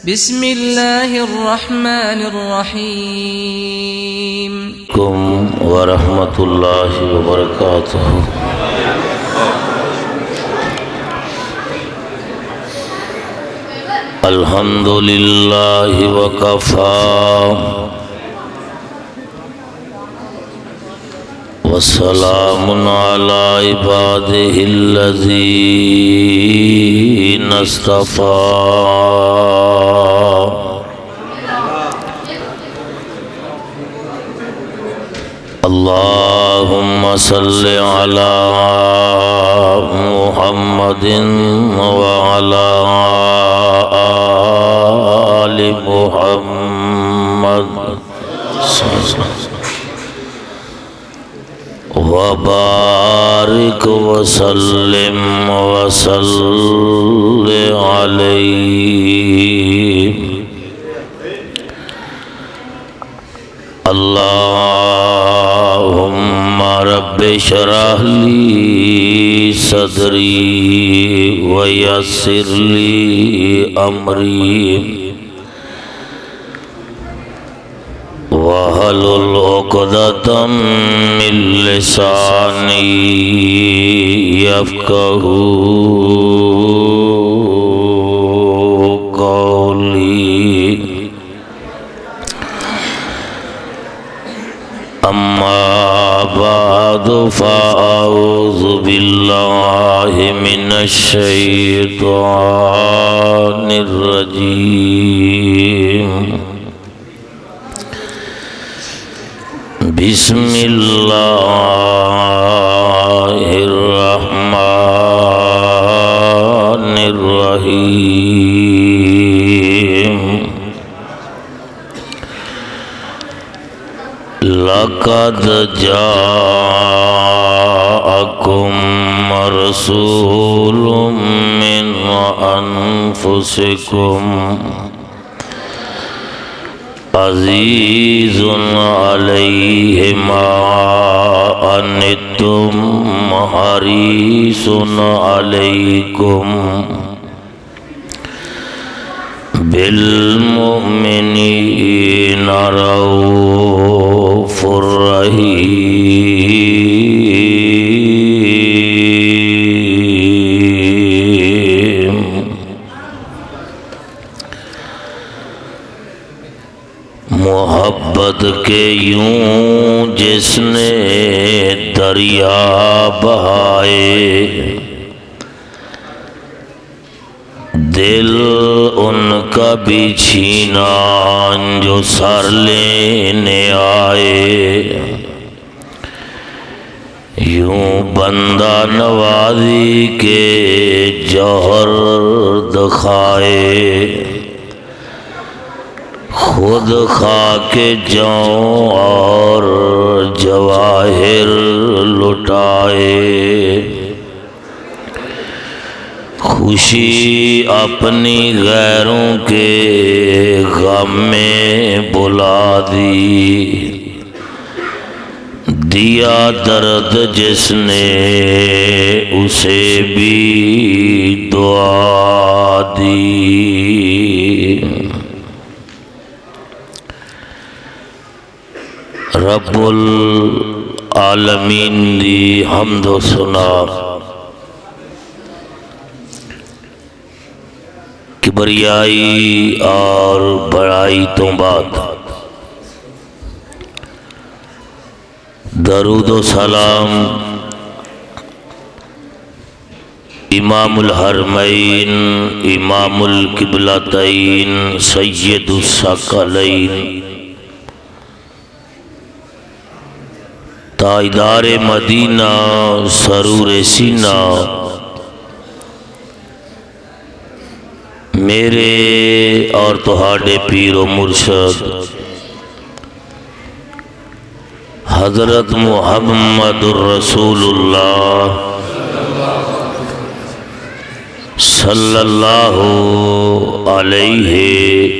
بسم اللہ الرحمن الرحیم ورحمۃ اللہ وبرکاتہ۔ الحمد للہ وکفی وسلام علی عبادہ الذین اصطفی۔ اللہم صلی علی محمد وعلی آل محمد وبارک وسلم وصلی علیہ۔ اللہم رب اشرح لی صدری ویسر لی امری واحلل عقدۃ من لسانی یفقہوا قولی۔ اما بعد فاعوذ باللہ من الشیطان الرجیم۔ بسم اللہ الرحمن الرحیم۔ لقد جاءکم رسول من انفسکم عزیز علیہ ما عنتم حریص علیکم بالمؤمنین رؤوف رحیم۔ محبت کے یوں جس نے دریا بہائے، دل ان کا بھی چھینا جو سر لینے آئے۔ یوں بندہ نوازی کے جوہر دکھائے، خود خاک جاؤں اور جواہر لٹائے۔ خوشی اپنی غیروں کے غم میں بلا دی، دیا درد جس نے اسے بھی دعا دی۔ رب العالمین دی حمد و ثنا، کبریائی اور بڑائی تو بعد درود و سلام امام الحرمین امام القبلتین سید الثقلین تاجدار مدینہ سرور سینہ، میرے اور تہاڈے پیر و مرشد حضرت محمد الرسول اللہ صلی اللہ علیہ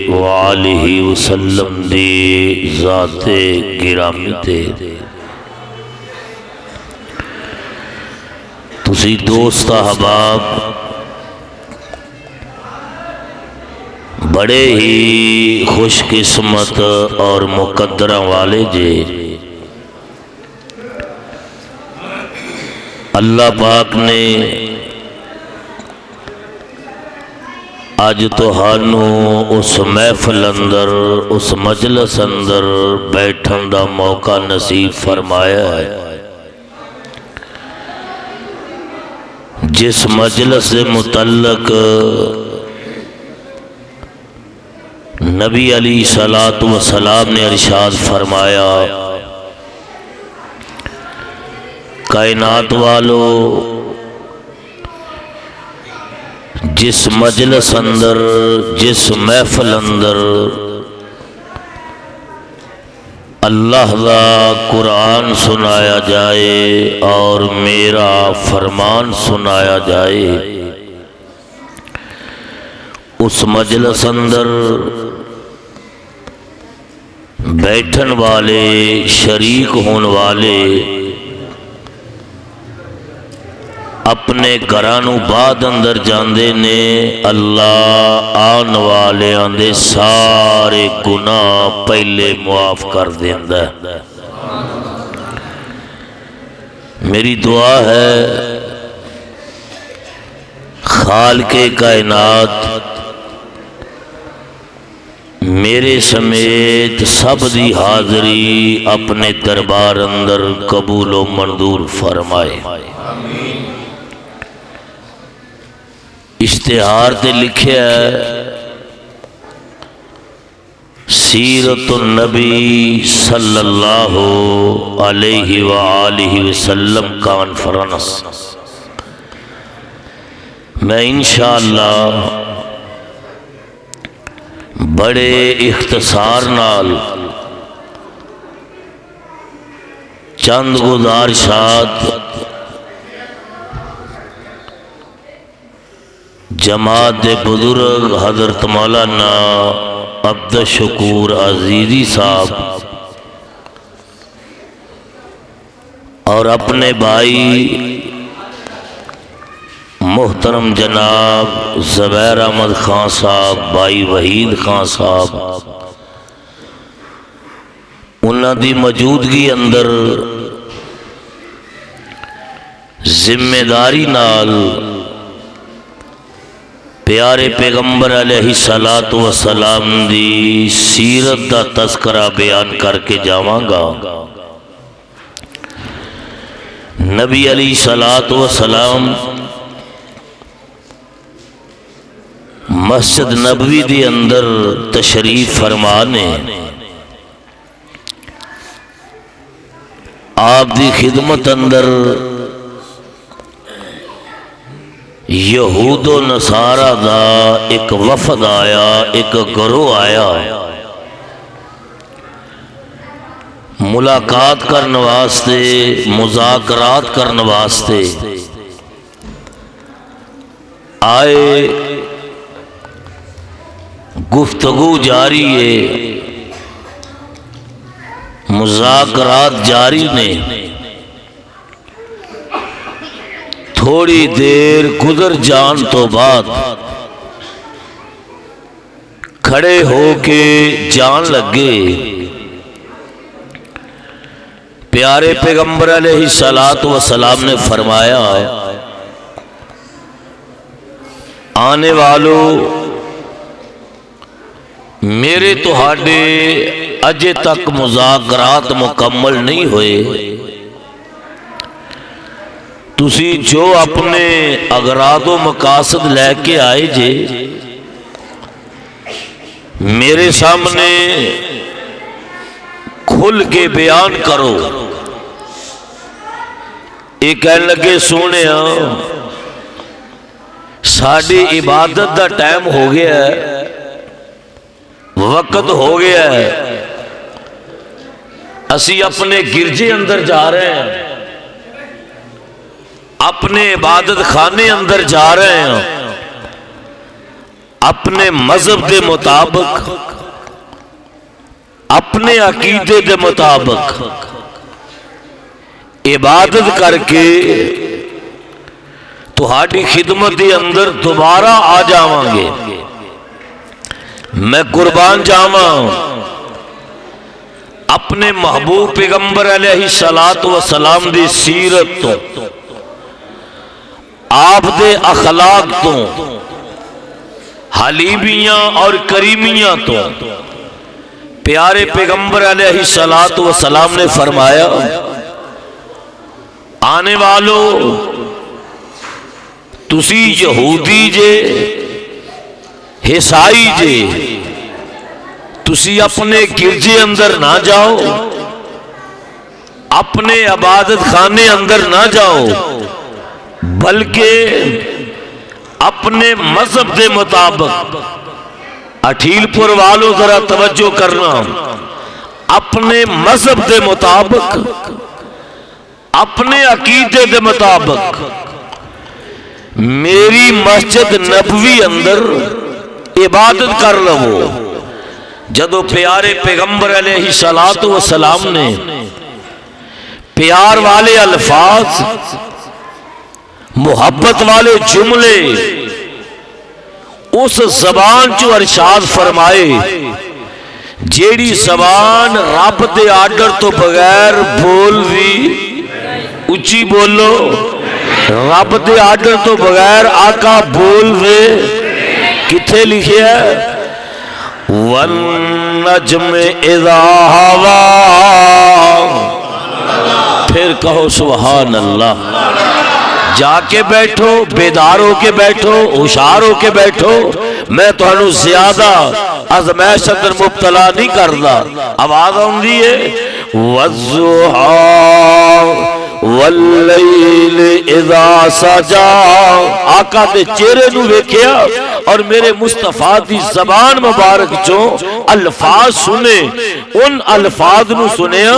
وآلہ وسلم دی ذات گرامی تے تسی دوست احباب بڑے ہی خوش قسمت اور مقدرہ والے جے اللہ پاک نے اج تہانوں اس محفل اندر اس مجلس اندر بیٹھن دا موقع نصیب فرمایا ہے جس مجلس سے متعلق نبی علیہ الصلوۃ والسلام نے ارشاد فرمایا کائنات والو جس مجلس اندر جس محفل اندر اللہ دا قرآن سنایا جائے اور میرا فرمان سنایا جائے اس مجلس اندر بیٹھن والے شریک ہون والے اپنے گھرانوں بعد اندر جاندے نے اللہ آن والے آندے سارے گناہ پہلے معاف کر دیندا ہے۔ میری دعا ہے خالق کائنات میرے سمیت سب دی حاضری اپنے دربار اندر قبول و منظور فرمائے۔ اشتہار تے لکھیا ہے سیرت النبی صلی اللہ علیہ وآلہ وسلم کانفرنس۔ میں انشاءاللہ بڑے اختصار نال چند گزارشات جماعت بزرگ حضرت مولانا عبدالشکور عزیزی صاحب اور اپنے بھائی محترم جناب زبیر احمد خان صاحب بھائی وحید خان صاحب انہاں دی موجودگی اندر ذمہ داری نال پیارے پیغمبر علیہ الصلوۃ والسلام دی سیرت دا تذکرہ بیان کر کے جاواں گا۔ نبی علیہ الصلوۃ والسلام مسجد نبوی دی اندر تشریف فرما نے آپ دی خدمت اندر یہود و نصارہ دا ایک وفد آیا، ایک گروہ آیا ملاقات کرنے واسطے، مذاکرات کرنے واسطے آئے۔ گفتگو جاری ہے، مذاکرات جاری نے۔ تھوڑی دیر گزر جان تو بعد کھڑے ہو کے جان لگے پیارے پیغمبر علیہ الصلوۃ والسلام نے فرمایا آنے والوں میرے تہاڈے اجے تک مذاکرات مکمل نہیں ہوئے، تسی جو اپنے اغراض و مقاصد لے کے آئے جے میرے سامنے کھل کے بیان کرو۔ یہ کہنے لگے سونے ساڈی عبادت دا ٹائم ہو گیا ہے، وقت ہو گیا ہے، اسی اپنے گرجے اندر جا رہے ہیں، اپنے عبادت خانے اندر جا رہے ہیں، اپنے مذہب کے مطابق، اپنے عقیدے کے مطابق عبادت کر کے تہاڈی خدمت کے اندر دوبارہ آ جاواں گے۔ میں قربان جاواں اپنے محبوب پیغمبر علیہ السلام دی سیرت تو آپ دے اخلاق تو حلیمیاں اور کریمیاں تو پیارے پیغمبر علیہ السلام نے فرمایا آنے والو تسی یہودی جے عیسائی جے تسی اپنے گرجے اندر نہ جاؤ اپنے عبادت خانے اندر نہ جاؤ بلکہ اپنے مذہب دے مطابق اٹھیل پور والوں ذرا توجہ کرنا اپنے مذہب دے مطابق اپنے عقیدے دے مطابق میری مسجد نبوی اندر عبادت کر لو جدو پیارے پیغمبر علیہ السلام نے پیار والے الفاظ محبت والے جملے اس زبان جو ارشاد فرمائے جیڑی زبان رب دے آرڈر تو بغیر بول دی اچھی بولو رب دے آرڈر تو بغیر آقا بول دے کتھے لکھے ہے وَالنَّجْمِ اِذَا هَوَا پھر کہو سبحان اللہ جا کے بیٹھو بیدار ہو کے بیٹھو ہوشیار ہو کے بیٹھو میں تمہیں زیادہ ازمائش اندر مبتلا نہیں کردا آواز آندی ہے وَالضُّحَىٰ واللیل اذا سجا آقا دے چہرے نو ویکھیا اور میرے مصطفیٰ دی زبان مبارک چوں الفاظ سنے ان الفاظ نو سنیا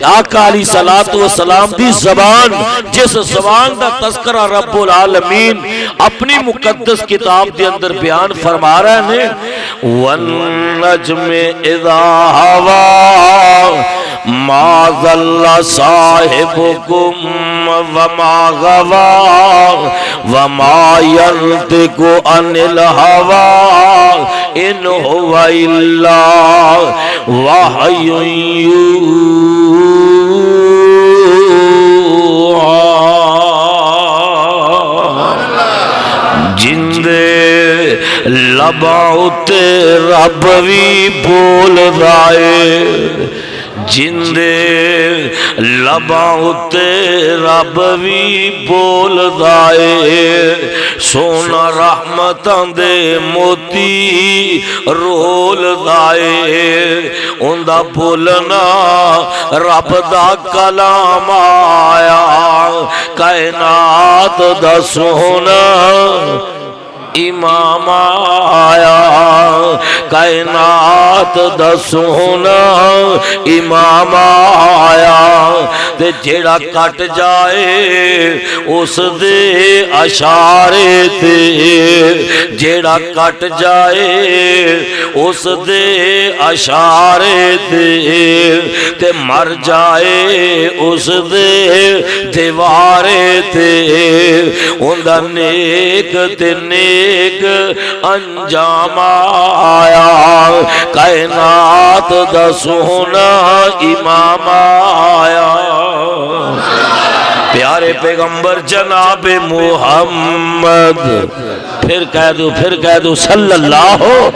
آقا علیہ السلام دی زبان جس زبان دا تذکرہ رب العالمین اپنی مقدس کتاب دے اندر بیان فرما رہے ہیں والنجم اذا ہوا ما ظل صاحبكم وما غوا وما ينطق عن الهوى ان هو الا وحي جندے لباں تے رب وی بول رائے جندے لباں اتے رب بھی بول دائے سونا رحمتاں دے موتی رول دائے اندہ بولنا رب دا کلام آیا کائنات دا سونا امام آیا کائنات دا سونا امام آیا تے جیڑا کٹ جائے اس دے اشارے تے جیڑا کٹ جائے اس دے اشارے تے مر جائے اس دے دیوارے تے اندہ نیک تے نیک انجام آیا کائنات دا سونا امام آیا پیارے پیغمبر جناب محمد پھر کہہ دو صلی اللہ ہو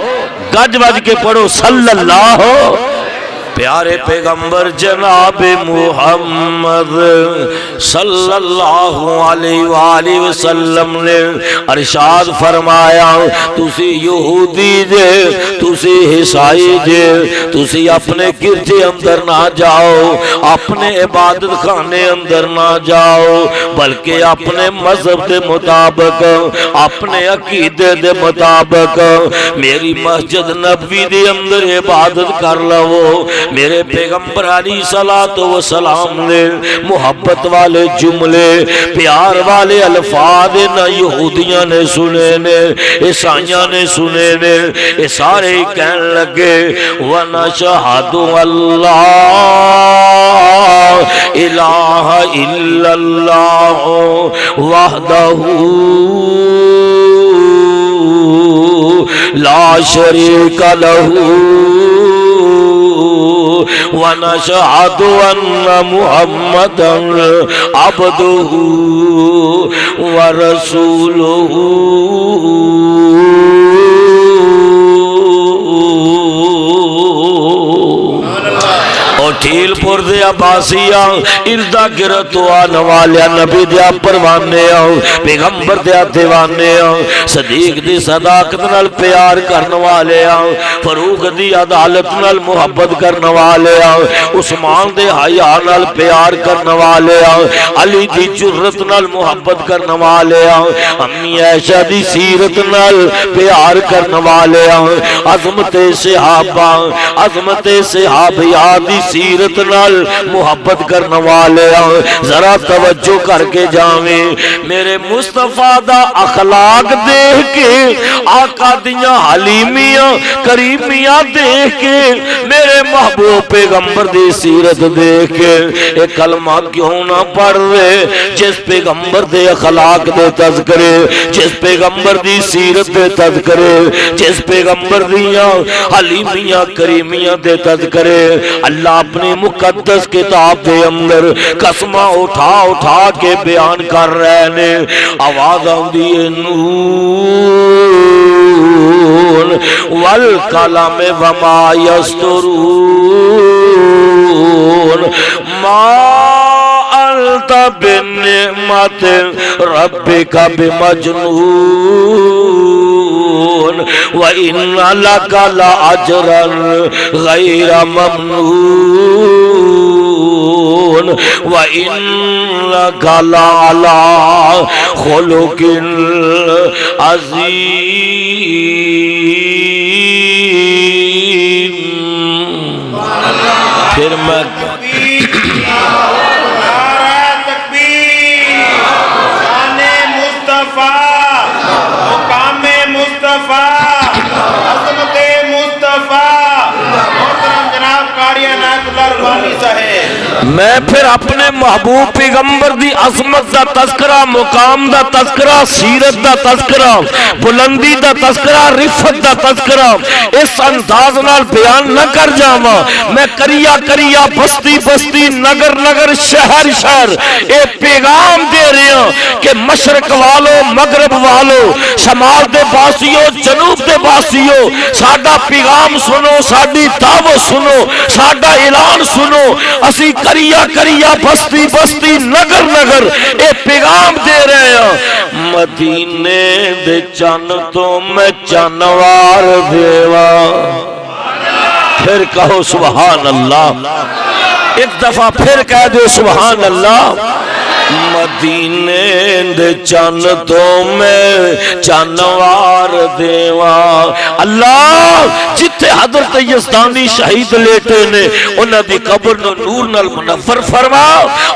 گج بج کے پڑھو صلی اللہ ہو پیارے پیغمبر جناب محمد صلی اللہ علیہ وآلہ وسلم نے ارشاد فرمایا تسی یہودی جے تسی عیسائی جے تسی اپنے گرجے اندر نہ جاؤ اپنے عبادت خانے اندر نہ جاؤ بلکہ اپنے مذہب دے مطابق اپنے عقیدے دے مطابق میری مسجد نبوی دے اندر عبادت کر لو میرے پیغمبر علیہ السلام نے محبت والے جملے پیار والے الفاظ نہ یہودیاں نے سنے نے عیسائیاں نے سنے نے یہ سارے کہنے لگے وَنَشْهَدُ أَلَّا إِلَٰهَ إِلَّا اللَّهُ وَحْدَهُ لا شریک لہ ونشہد ان محمدا عبدہ ورسولہ ٹھیل پور دے عباسیاں اردہ گرتو آنوالیا نبی دیا پروانے آؤ پیغمبر دیا دیوانے آؤ صدیق دی صداقت نال پیار کرنوالے آؤ فروغ دی عدالت نال محبت کرنوالے آؤ عثمان دے حیاء نال پیار کرنوالے آؤ علی دی جرت نال محبت کرنوالے آؤ امی عائشہ دی سیرت نال پیار کرنوالے آؤ عظمت صحابہ عظمت صحابیات دی سیرت نال محبت کرنے والے ذرا توجہ کر کے جاویں میرے مصطفیٰ دا اخلاق دیکھ کے آقا دیاں حلیمیاں کریمیاں دیکھ کے میرے محبوب پیغمبر دی سیرت دیکھ کے ایک کلمہ کیوں نہ پڑھ رہے جس پیغمبر دے اخلاق دے تذکرے جس پیغمبر دی سیرت دے تذکرے جس پیغمبر دیاں حلیمیاں کریمیاں دے تذکرے اللہ اپنی مقدس کتاب دے اندر قسمہ اٹھا اٹھا کے بیان کر رہے نے آواز آؤندی نون والقلم وما یسطرون ما انت بنعمت ربک بمجنون وَإِنَّ لَكَ لَأَجْرًا غَيْرَ مَمْنُونٍ وَإِنَّكَ لَعَلَى خُلُقٍ عَظِيمٍ پھر میں میں پھر اپنے محبوب پیغمبر دی عظمت دا تذکرہ مقام دا تذکرہ سیرت دا تذکرہ بلندی دا تذکرہ رفت دا تذکرہ اس انداز نال بیان نہ کر جاواں میں کریا کریا بستی بستی نگر نگر شہر شہر اے پیغام دے رہے ہیں کہ مشرق والو مغرب والو شمال دے باسیو جنوب دے باسیو ساڈا پیغام سنو ساڈی دعوت سنو ساڈا اعلان سنو اسی کریا کریا بستی بستی نگر نگر اے پیغام دے رہے ہیں مدینے دے چن تو میں چنوار دیوا پھر کہو سبحان اللہ ایک دفعہ پھر کہہ دو سبحان اللہ مدینے دے چن تو میں چنوار دیواں اللہ جتے حضرت یزدانی شہید لیٹے نے انہاں دی قبر نو نور نال منور فرما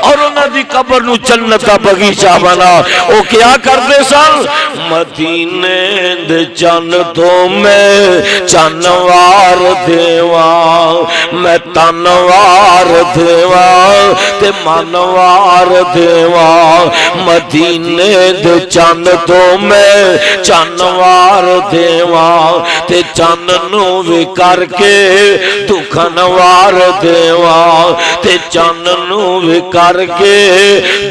اور انہاں دی قبر نو جنت دا باغیچہ بنا او کیا کردے سن مدینے دے چن تو میں چنوار دیواں میں تنوار دیواں تے منوار دیواں مدینے دے چند تو میں چنوار دیواں تے چند نو وی کر کے دکھنوار دیواں تے چند نو وی کر کے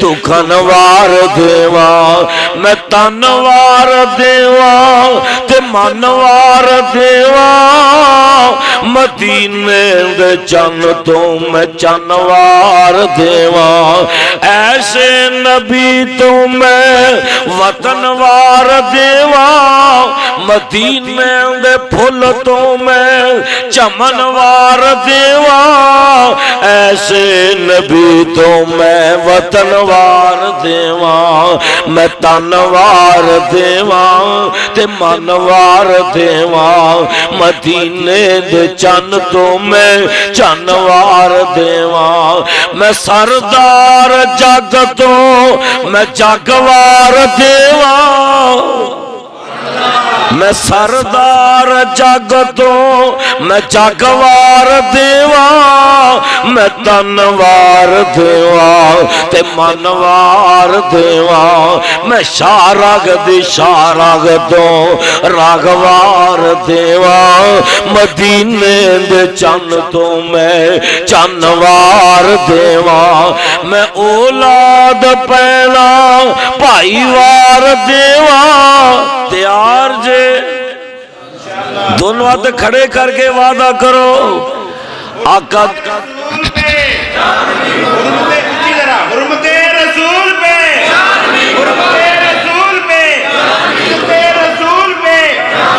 دکھنوار دیواں میں تنوار دیواں تے منوار دیواں مدینے دے چند تو میں چنوار دیواں ایسے نبی تو میں وطن وار دیواں مدینے دے پھول تو میں چمن وار دیواں ایسے نبی تو میں وطن وار دیواں میں تن وار دیواں تے من وار دیواں مدینے دے چن تو میں چن وار دیواں میں سردار جگ تو میں جگوار دیواں میں سردار جگ تو میں جگوار دیواں میں تنوار دیواں تے منوار دیواں میں شارگ دی شارگ تو راگوار دیواں مدینے دے چن تو میں چنوار دیواں میں اولاد پینا بھائی وار دیواں تیار جے دونوں ہاتھ کھڑے کر کے وعدہ کرو آقا حرمت رسول پہ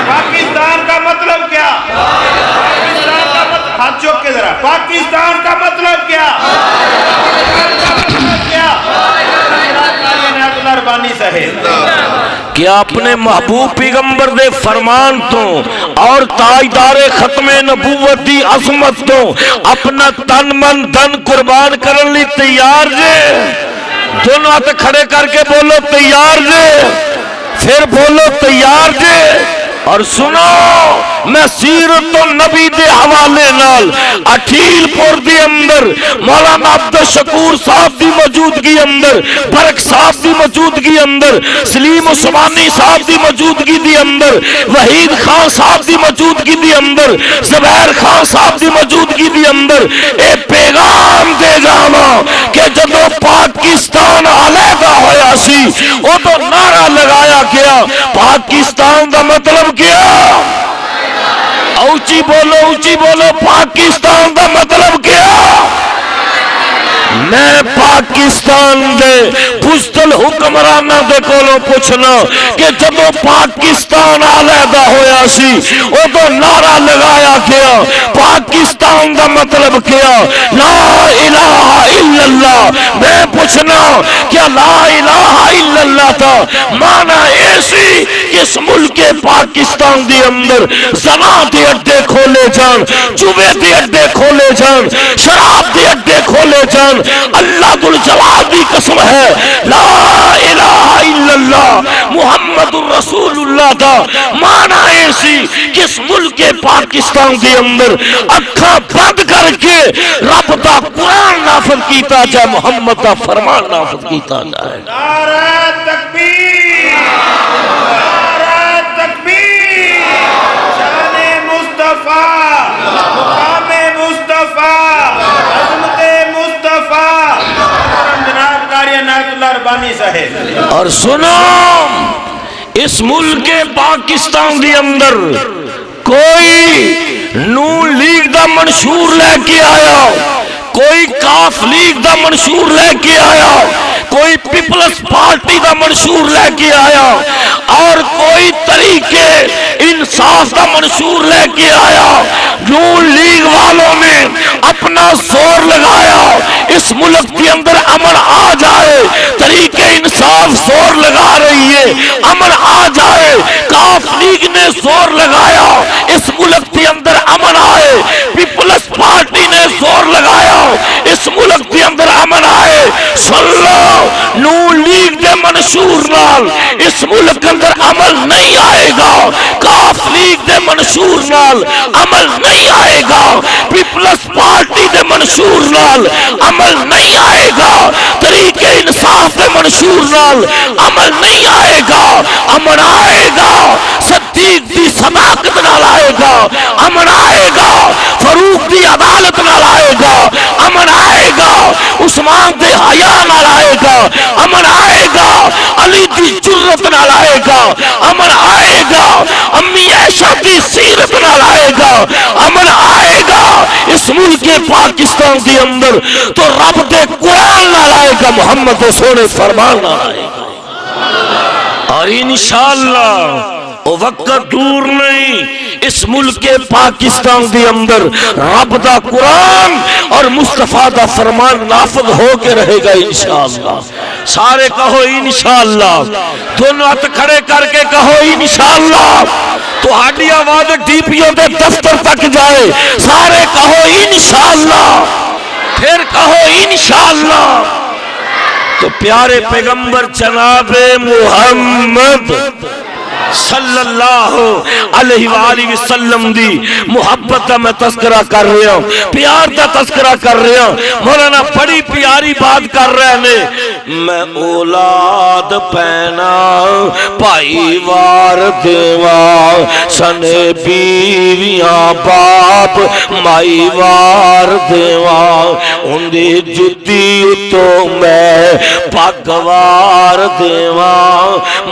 پاکستان کا مطلب کیا ہاتھ چوک کے ذرا پاکستان کا مطلب کیا کیا اپنے محبوب پیغمبر دے فرمان تو اور تاجدار ختم نبوت دی عظمت تو اپنا تن من دن قربان کرن لی تیار جے دونوں ہاتھ کھڑے کر کے بولو تیار جے پھر بولو تیار جے اور سنو میں سیرت النبی دے حوالے نال اٹھیل پور دی اندر مولانا عبد الشکور صاحب دی موجودگی اندر برک صاحب دی موجودگی اندر سلیم عثمانی صاحب دی موجودگی دی اندر وحید خان صاحب دی موجودگی دی اندر زبیر خان صاحب دی موجودگی دی اندر اے پیغام دے جانا کہ جدو پاکستان علیحدہ ہویا سی وہ تو نعرہ لگایا گیا پاکستان دا مطلب کیا اونچی بولو پاکستان دا مطلب کیا میں پاکستان دے بزدل حکمرانہ دے کولو پوچھنا کہ جدو پاکستان علیحدہ ہویا سی وہ تو نعرہ لگایا گیا پاکستان دا مطلب کیا لا الہ الا اللہ میں پوچھنا کیا لا الہ الا اللہ تھا معنی ایسی کہ اس ملک پاکستان دی اندر زنا دے اڈے کھولے جان چوبے دے اڈے کھولے جان شراب دے اڈے کھولے جان اللہ ذو الجلال کی قسم ہے لا الہ الا اللہ محمد رسول اللہ دا معنی ایسی کہ اس ملک پاکستان کے اندر اکھاں بند کر کے رب دا قرآن نافذ کیتا جائے محمد دا فرمان نافذ کیتا جائے نعرہ تکبیر نعرہ تکبیر شان مصطفیٰ مقام مصطفیٰ عظمت مصطفیٰ جناب قاری عنایت اللہ ربانی صاحب اور سنو اس ملک پاکستان دی اندر کوئی نون لیگ دا منشور لے کے آیا کوئی کاف لیگ دا منشور لے کے آیا کوئی پیپلز پارٹی دا منشور لے کے آیا اور کوئی طریقے انصاف دا منشور لے کے آیا نون لیگ والوں نے اپنا زور لگایا اس ملک کے اندر امن آ جائے طریقے انصاف زور لگا رہی ہے امن آ جائے کاف لیگ نے زور لگایا اس ملک کے اندر امن آئے پیپلز پارٹی نے زور لگایا اس ملک کے اندر امن آئے سن لو نون لیگ دے منشور نال اس ملک کے اندر عمل نہیں آئے گا کاف لیگ دے منشور نال عمل نہیں آئے گا پیپلز پارٹی دے منشور نال عمل نہیں آئے گا طریقے انصاف دے منشور نال عمل نہیں آئے گا امن آئے گا صدیق دی صداقت نال آئے گا امن آئے گا فاروق دی عدالت نال آئے گا امن آئے گا عثمان دے حیا نال آئے گا امن آئے گا علی دی جرت نال آئے گا امن آئے گا امی عائشہ دی سیرت نال آئے گا امن آئے گا اس ملک پاکستان دی اندر تو رب دے قرآن نال آئے گا محمد سونے فرمان نال آئے گا اور انشاءاللہ او وقت دور نہیں اس ملک پاکستان دی اندر رب دا قرآن اور مصطفیٰ دا فرمان نافذ ہو کے رہے گا انشاءاللہ سارے کہو انشاءاللہ دونوں ہاتھ کھڑے کر کے کہو انشاءاللہ تو ہاڈی آواز ڈی پی او دے دفتر تک جائے سارے کہو انشاءاللہ پھر کہو انشاءاللہ تو پیارے پیغمبر جناب محمد صلی اللہ علیہ وآلہ وسلم دی محبت دا میں تذکرہ کر رہا ہوں، پیار دا تذکرہ کر رہا ہوں۔ مولانا بڑی پیاری بات کر رہے ہیں، میں اولاد پینا پائی وار دیوا سنے بیویاں باپ مائی وار دیوا اندی جدی تو میں پاکوار دیوا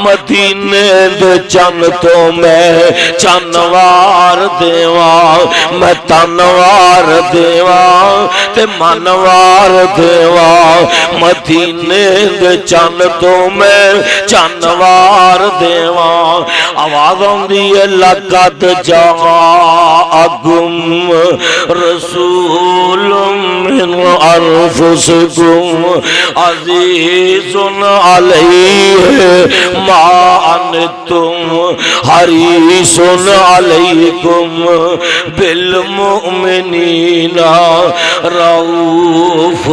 مدینے دے چن تو میں چنوار دیوا میں تنوار دیوا تے منوار دیوا مدینے دے چن تو میں چنوار دیوا آواز آندی ہے لقد جاءکم رسول من انفسکم عزیز علیہ ما انتم حریص علیکم بالمؤمنین رؤوف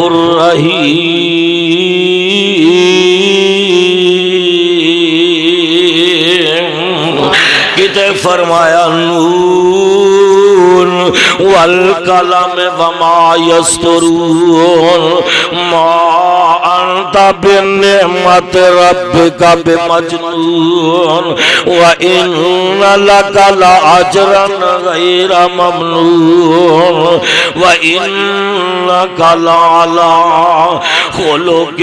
الرحیم۔ کتے فرمایا نون والقلم وما یسطرون ما انت بنعمت ربک بمجنون وان لک لاجرا غیر ممنون وانک لعلی خلق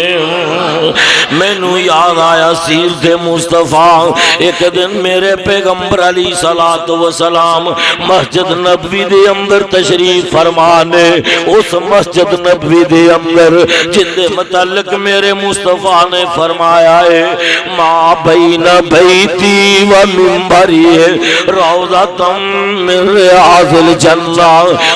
عظیم۔ مینوں یاد آیا سیرت مصطفیٰ، ایک دن میرے پیغمبر علیہ الصلوۃ والسلام مسجد نبوی دے اندر تشریف فرمانے، اس مسجد نبوی دے اندر جن دے متعلق میرے مصطفیٰ نے فرمایا ہے ما بین بیتی و منبری روضۃ من ریاض الجنہ۔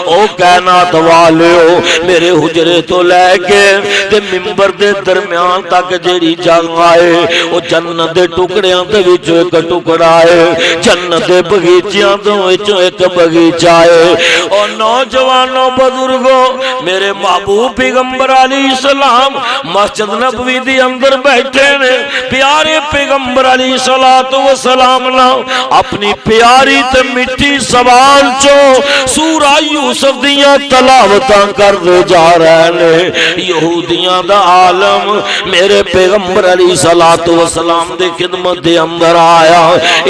او کائنات والو، میرے حجرے تو لے کے تے منبر دے درمیان تک جیڑی جگہ ہے وہ جنت دے ٹکڑیاں دے وچوں ایک ٹکڑا ہے، جنت دے بغیچیاں دے وچوں ایک بغیچہ ہے۔ اور نوجوانوں بزرگوں، میرے محبوب پیغمبر علیہ السلام مسجد نبوی دے اندر بیٹھے نے، پیارے پیغمبر علیہ السلام نے اپنی پیاری تے میٹھی زبان چوں سورہ یوسف دیاں تلاوتاں کردے جا رہے نے۔ یہودیاں دا عالم میرے پیغمبر علیہ السلام دے خدمت دے اندر آیا،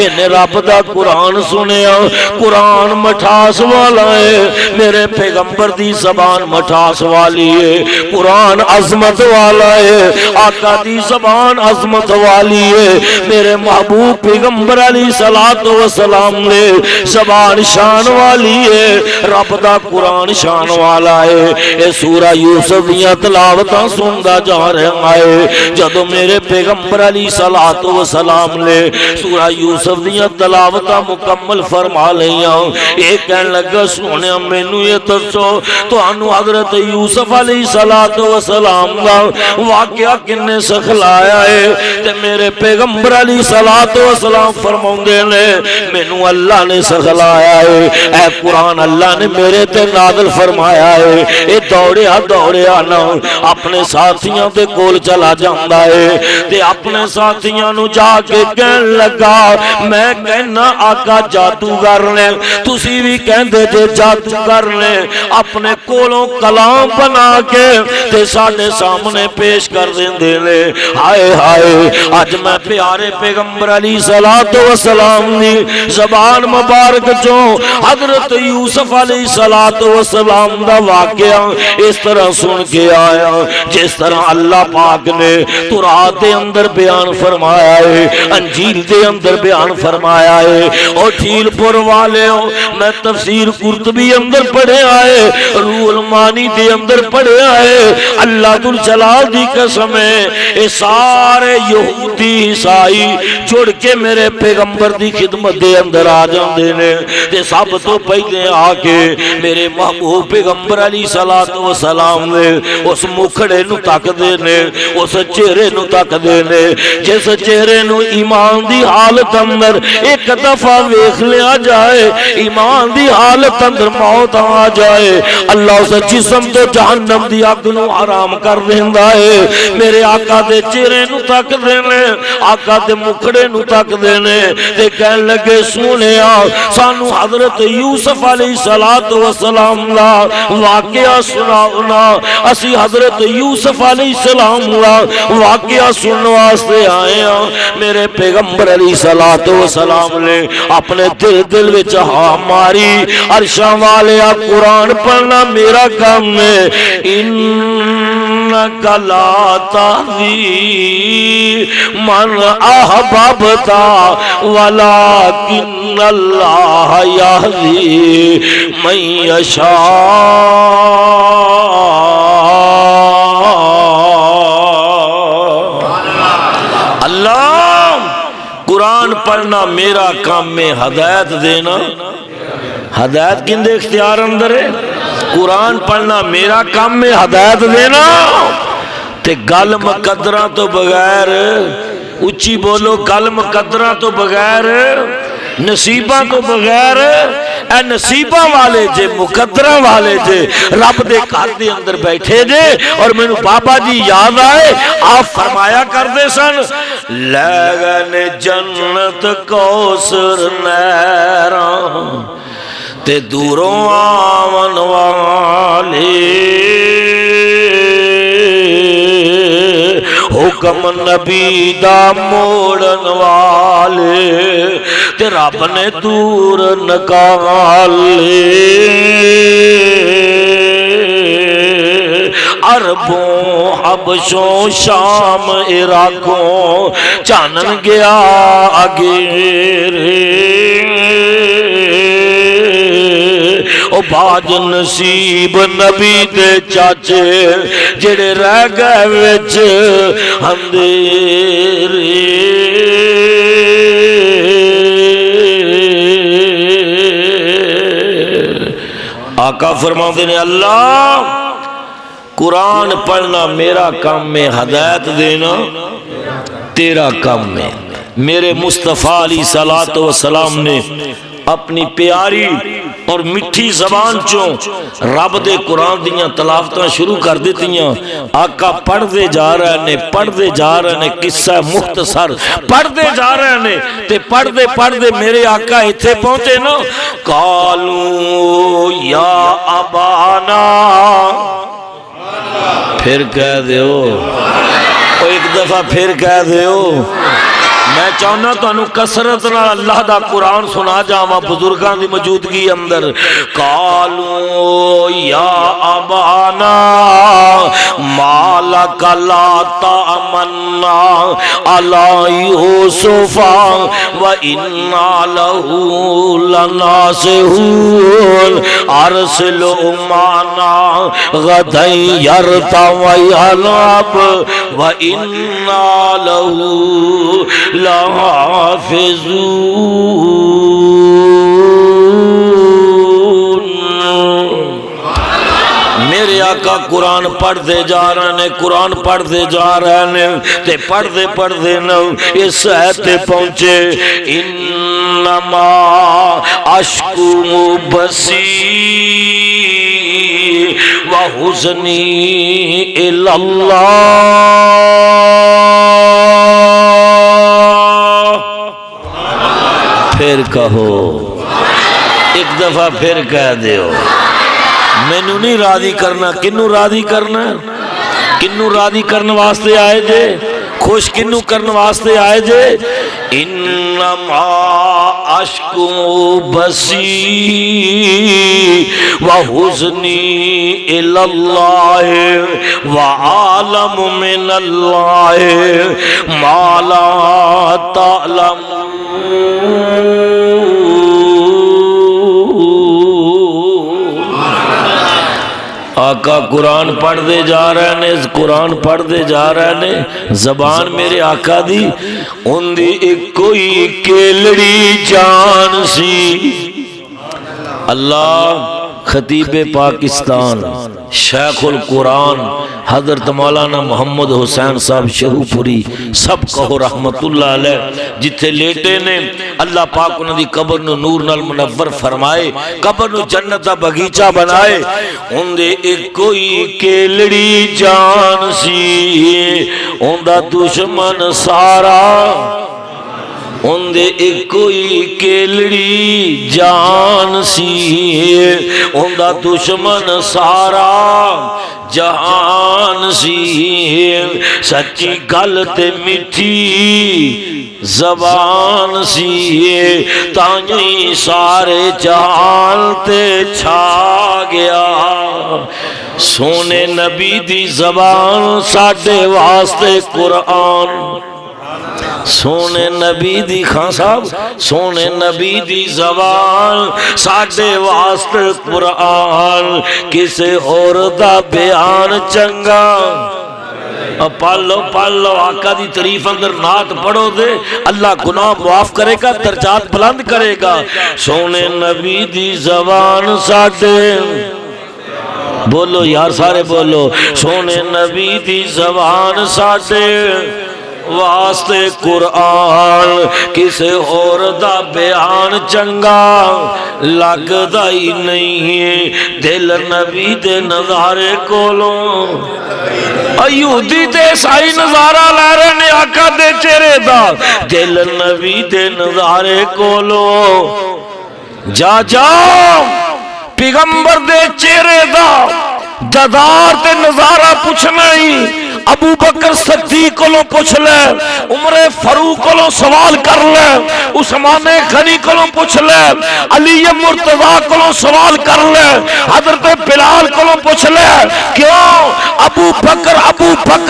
انہیں رب دا قرآن سنیا، قرآن مٹھاس والا ہے، میرے پیغمبر دی زبان مٹھاس والی ہے، قرآن عظمت والا ہے، آقا دی زبان عظمت والی ہے، میرے محبوب پیغمبر علیہ السلام نے زبان شان والی ہے، رب دا قرآن شان والا ہے۔ اے سورہ یوسف دیاں تلاوتاں سندا جا رہا ہے، جدو میرے پیغمبر علیہ السلام نے سورہ یوسف دیاں تلاوتاں مکمل فرما لیاں، ایک کہنے لگا سونے مینوں یہ دسو تانوں حضرت یوسف علیہ السلام دا واقعہ کنے سکھلایا ہے؟ تے میرے پیغمبر علیہ السلام فرماؤندے نے مینوں اللہ نے سکھلایا ہے، اے قرآن اللہ نے میرے تے نازل فرمایا ہے۔ اے دوڑیا دوڑیا نہ اپنے ساتھیاں دے کول چلا جاندا ہے تے اپنے ساتھیاں نو جا کے کہن لگا میں کہنا آقا جادوگر نے، تسی بھی کہندے جے جادوگر نے، اپنے کولوں کلام بنا کے تے ساڈے سامنے پیش کر دیندے نے۔ ہائے ہائے اج میں پیارے پیغمبر علیہ السلام دی زبان مبارک چوں حضرت یوسف علیہ السلام دا واقعہ اس طرح سن کے آیا جس طرح اللہ پاک نے تورات دے اندر بیان فرمایا ہے، انجیل دے اندر بیان فرمایا ہے۔ اور ٹھیل پور والے ہو، میں تفسیر قرطبی اندر پڑھے آئے، روح المانی دے اندر پڑھے آئے، اللہ ذوالجلال دی قسم ہے اے سارے یہودی عیسائی جڑ کے میرے پیغمبر دی خدمت دے اندر آ جاندے نے تے سب تو پہلے آ کے میرے محبوب پیغمبر علیہ الصلوۃ والسلام نے اس مکھڑے نو تکدے نے، اس چہرے نو تکدے نے جس چہرے نو ایمان دی حالت اندر ایک دفعہ ویکھ لیا جائے، ایمان دی حالت اندر موت آ جائے، اللہ اس جسم تو جہنم دی اگ نو حرام کر دیندا ہے۔ میرے آقا دے چہرے نو تکدے نے، آقا دے مکھڑے نو تکدے نے تے کہن لگے سونیا سانو حضرت یوسف علیہ الصلوۃ والسلام دا واقعہ سناؤنا، اسی حضرت یوسف علیہ السلام دا واقعہ سنن واسطے آئے ہاں۔ میرے پیغمبر علیہ الصلوۃ والسلام نے اپنے دل وچ ہاں ماری، عرشاں والیا قرآن پڑھنا میرا کام ہے، انک لا تہدی من احببت ولکن اللہ یہدی من یشاء۔ اللہ قرآن پڑھنا میرا کام میں، ہدایت دینا ہدایت کن دے اختیار اندر ہے؟ قرآن پڑھنا میرا کام میں، ہدایت دینا تے گل مقدرہ تو بغیر، اچھی بولو، گل مقدرہ تو بغیر، نصیبہ تو بغیر، اے نصیبہ والے جے، مقدرہ والے جے، رب دے گھر دے اندر بیٹھے جے۔ اور میں بابا جی یاد آئے، آپ فرمایا کردے سن لگن جنت کوثر نیراں تے دوروں آون والے، حکم نبی دا موڑن والے تے رب نے دور نکالے، عربوں حبشوں شام عراقوں چانن گیا اگیرے، او باج نصیب نبی دے چاچے جڑے رہ گئے وچ اندھیرے۔ آقا فرماتے نے اللہ قرآن پڑھنا میرا کام میں، ہدایت دینا تیرا کام میں۔ میرے مصطفیٰ علیہ الصلوۃ والسلام نے اپنی پیاری اور مٹھی زبان چوں رب دے قرآن دیاں تلاوتاں شروع کر دیتیاں۔ آقا پڑھ دے جا رہے نے، پڑھ دے جا رہے نے، قصہ مختصر پڑھ دے جا رہے نے تے پڑھ دے میرے آقا ایتھے پہنچے نا، قالوا یا ابانا، پھر کہہ دیو، ایک دفعہ پھر کہہ دیو۔ میں چاہنا تو انہوں کسرت نہ اللہ دا قرآن سنا جاواں بزرگان دی موجودگی اندر۔ قالوا یا ابانا ما لک لا تأمنا علی یوسف وإنا له لناصحون ارسل معنا غدا یرتع ویلعب وإنا له لحافظون۔ میرے آقا قرآن پڑھ دے جا رہے نے، قرآن پڑھ دے جا رہے نے تے پڑھ دے نا اس آیت پہنچے انما اشکو بسی وحزنی الی اللہ۔ پھر کہو، ایک دفعہ پھر کہہ دیو، مینو نہیں راضی کرنا، کنو راضی کرنا؟ کنو راضی کرنے واسطے آئے جے؟ خوش کنو کرنے واسطے آئے جے؟ انما اشکو بسی وحزنی الی اللہ وعالم من اللہ ما لا تعلمون۔ آقا قرآن پڑھ دے جا رہے نے، قرآن پڑھ دے جا رہے نے، زبان میرے آقا دی ان دی ایک کوئی کیلڑی جان سی، اللہ خطیب پاکستان شیخ القرآن حضرت مولانا محمد حسین صاحب شہو پوری سب کہو رحمت اللہ علیہ جتھے لیٹے نے اللہ پاک انہوں دی قبر نو نور نال منور فرمائے قبر نو جنت دا بغیچہ بنائے ان دے ایک کوئی کیلڑی جان سی ان دا دشمن سارا ان دے ایک کوئی کیلڑی جان سی ان دا دشمن سارا جہان سی سچی گل تے میٹھی زبان سی تائیں سارے جہان تے چھا گیا سونے نبی دی زبان ساڈے واسطے قرآن سونے نبی دی خان صاحب سونے نبی دی زبان ساڈے واسطے قرآن کسے اور دا بیان چنگا پالو آقا دی تعریف اندر نعت پڑھو دے اللہ گناہ معاف کرے گا درجات بلند کرے گا سونے نبی دی زبان ساڈے بولو یار سارے بولو سونے نبی دی زبان ساڈے واسطے قرآن کسے اور دا بیان چنگا لگدا ہی نہیں دل نبی دے نظارے کولوں ایہودی تے عیسائی نظارہ لے رہے نے آقا دے چہرے دا دل نبی دے نظارے کولوں جا پیغمبر دے چہرے دا ددار تے نظارہ پوچھنا ہی ابو بکر صدیق کو پوچھ لے عمر فاروق کو سوال کر لے عثمان غنی کو پوچھ لے علی مرتضی کو سوال کر لے حضرت بلال کو پوچھ لے کیوں ابو بکر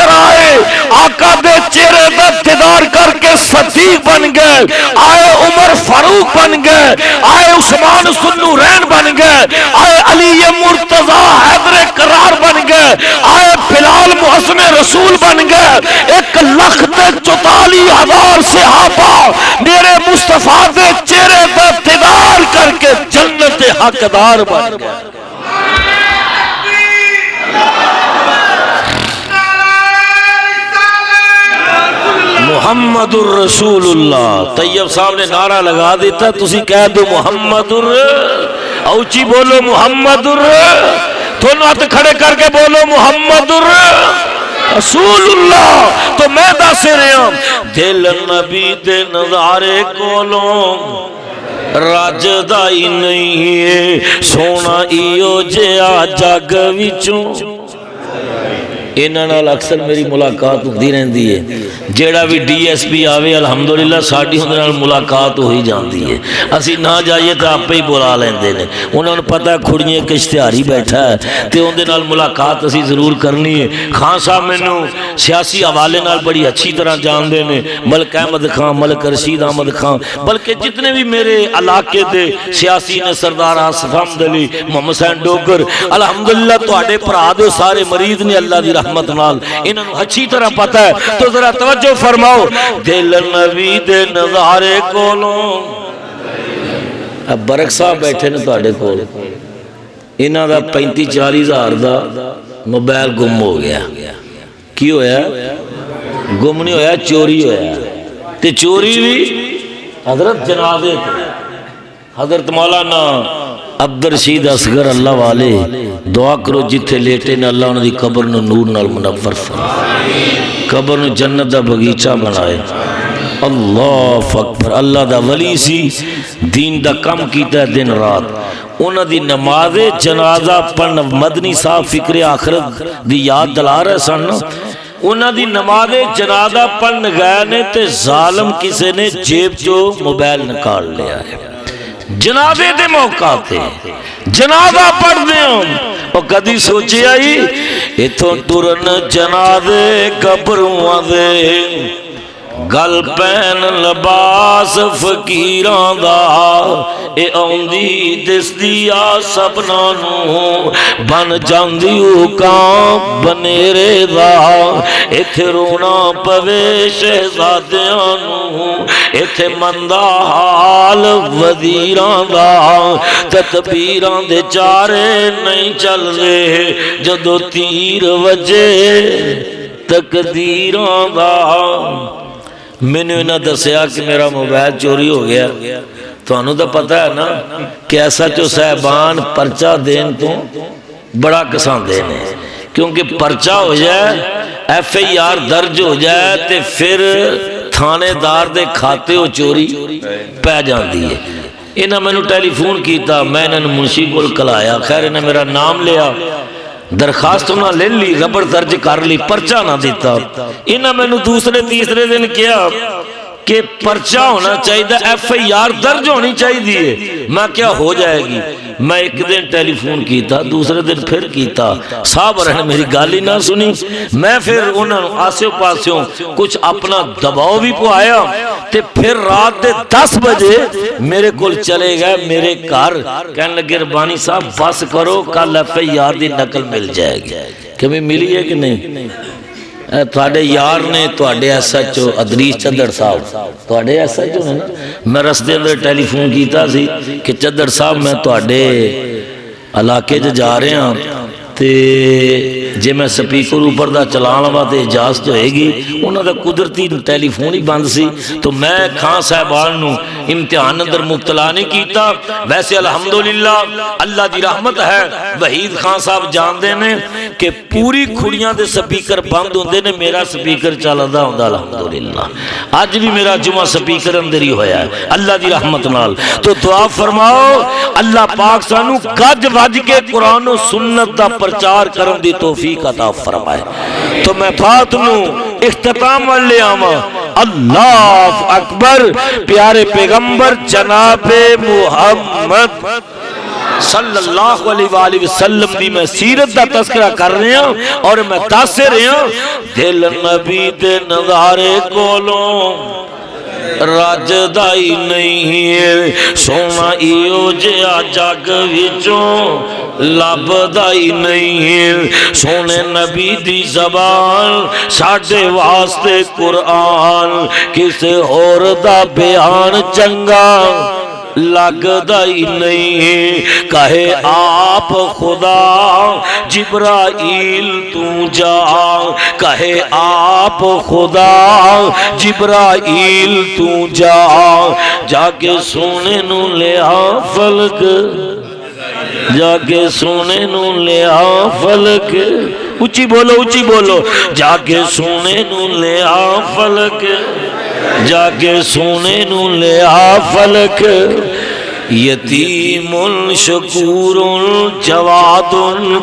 آئے آقا دے چہرے دا دیدار کر کے صدیق بن گئے آئے عمر فاروق بن گئے آئے عثمان ذوالنورین بن گئے آئے علی مرتضی حیدر کرار بن گئے آئے بلال محسن رسول بن گئے 1,44,000 صحابہ میرے مصطفیٰ دے چہرے دا دیدار کر کے جنت حقدار بن گئے محمد الرسول اللہ طیب صاحب نے نعرہ لگا دیتا تسی کہہ دو محمد اوچی بولو محمد تو نات کھڑے کر کے بولو محمد رسول اللہ تو میں دس رہا ہوں دل نبی دے نظارے کولوں راجدہ ہی نہیں ہے سونا ایو جیا جگ وچوں انہاں نال اکثر میری ملاقات ہوندی رہندی ہے جیڑا بھی ڈی ایس پی آوے الحمدللہ ساڈی اندر نال ملاقات ہو ہی جاندی ہے اسی نہ جائیے تو آپ ہی بلا لیندے نے انہوں نے پتہ ہے کھڑیاں کے اشتہاری بیٹھا ہے تے اون دے نال ملاقات اسی ضرور کرنی ہے خان صاحب مینوں سیاسی حوالے نال بڑی اچھی طرح جاندے نے ملک احمد خان ملک رشید احمد خان بلکہ جتنے بھی میرے علاقے دے سیاسی نے سردار آصف احمد علی محمد حسین ڈوگر الحمدللہ تواڈے بھرا دے سارے مریض نے اللہ دی رحمت نال انہاں نوں اچھی طرح پتہ ہے تو ذرا توجہ فرماؤ دل نبی دے نظارے کولوں اب برک صاحب بیٹھے نے تواڈے کول انہاں دا 35-40 ہزار دا موبائل گم ہو گیا کی ہویا گم نہیں ہویا چوری ہویا تے چوری بھی حضرت جنازے حضرت مولانا عبدالرشید اصغر اللہ والے دعا کرو جتھے لیٹے نے اللہ انہوں دی قبر نو نور نال منور فرمائے قبر نو جنت دا بغیچہ بنائے اللہ اکبر اللہ دا ولی سی دین دا کم کیتا ہے دن رات انہوں دی نماز جنازہ پڑھنا مدنی صاحب فکر آخرت دی یاد دلا رہے سن انہوں دی نماز جنازہ پڑھن گئے نے تے ظالم کسے نے جیب جو موبائل نکال لیا ہے جنازے دے موقع تے جنازہ پڑھ دے ہوں اور کدی سوچی آئی اتھوں ٹرن جنازے قبروں دے گل پین لباس فقیران دا اے آؤندی دسدی آ سبنا نو بن جاندی او کام بنیرے دا ایتھے رونا پوے شہزادیاں نو ایتھے مندہ حال وزیران دا تدبیران دے چارے نہیں چل رہے جدو تیر وجے تقدیران دا میں نے انہاں دسیا کہ میرا موبائل چوری ہو گیا تو انہوں تو پتہ ہے نا کہ ایسا جو صاحبان پرچہ دین تو بڑا کسان دینے کیونکہ پرچہ ہو جائے ایف ای آر درج ہو جائے تے پھر تھانے دار دے کھاتے ہو چوری پہ جان دیئے انہاں میں نے ٹیلی فون کیتا میں نے منشی کو کلایا خیر انہاں میرا نام لیا درخواست نہ لے لی ربر درج کر لی پرچہ نہ دیتا انہاں میں نے دوسرے تیسرے دن کیا کہ پرچہ ہونا چاہیے ایف ای آر درج ہونی چاہیے میں کیا ہو جائے گی میں ایک دن ٹیلی فون کیتا دوسرے دن پھر کیتا صاحب رہنے میری گالی نہ سنی میں پھر انہوں آسیوں پاسیوں کچھ اپنا دباؤ بھی پوایا تے پھر رات دے 10 بجے میرے کل چلے گئے میرے گھر کہنے لگے ربانی صاحب بس کرو کل ایف ای آر دی نقل مل جائے گی کہ میں ملی ہے کہ نہیں تھوڑے یار نے تھوڑے ایس ایچ او ادریس چدر صاحب تھوڑے ایس ایچ او نے نا میں رستے اندر ٹیلی فون کیتا سی کہ چدر صاحب میں تھوڑے علاقے جا رہے ہیں تے جے میں سپیکر اوپر دا چلان لوا تے اجازت ہوئے گی انہاں دا قدرتی ٹیلی فون ہی بند سی تو میں خان صاحبان نو امتحان اندر مبتلا نہیں کیتا ویسے الحمدللہ اللہ دی رحمت ہے وحید خان صاحب جان دے نے کہ پوری کھڑیاں دے سپیکر بند ہوندے نے میرا سپیکر چلدا ہوندا الحمدللہ اج بھی میرا جمعہ سپیکر اندر ہی ہویا ہے اللہ دی رحمت نال تو دعا فرماؤ اللہ پاک سانو گج وج کے قرآن و سنت دا پرچار کرن دی توفیق عطا فرمائے تو میں بات نو اختتام والے آما اللہ اکبر پیارے پیغمبر جناب محمد صلی اللہ علیہ وآلہ وسلم دی میں سیرت دا تذکرہ کر رہے ہیں اور میں داسے رہے ہیں دل نبی دے نظارے کولوں راج دائی نہیں ہے سونا ایو جیا جاگ وچوں لب دائی نہیں ہے سونے نبی دی زبان ساڑھے واسطے قرآن کسے اور دا بیان چنگا لگ دائی نہیں ہے کہے آپ خدا جبرائیل تو جا کہے آپ خدا جبرائیل تو جا کے سونے نو لیا فلک جا کے سونے نو لیا فلک اچھی بولو جا کے سونے نو لیا فلک جا کے سونے نو لیا فلک یتیم شکور جواد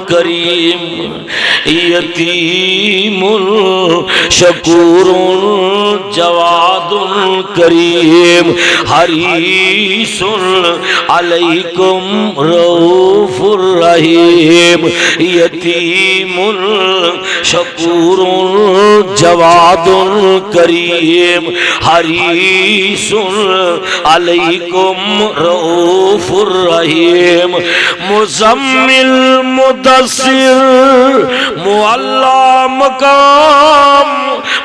کریم یتیم شکور جواد کریم حریص علیکم رؤوف الرحیم یتیم شکور جواد کریم حریص علیکم رؤوف الرحیم مزمل مدثر معلا مقام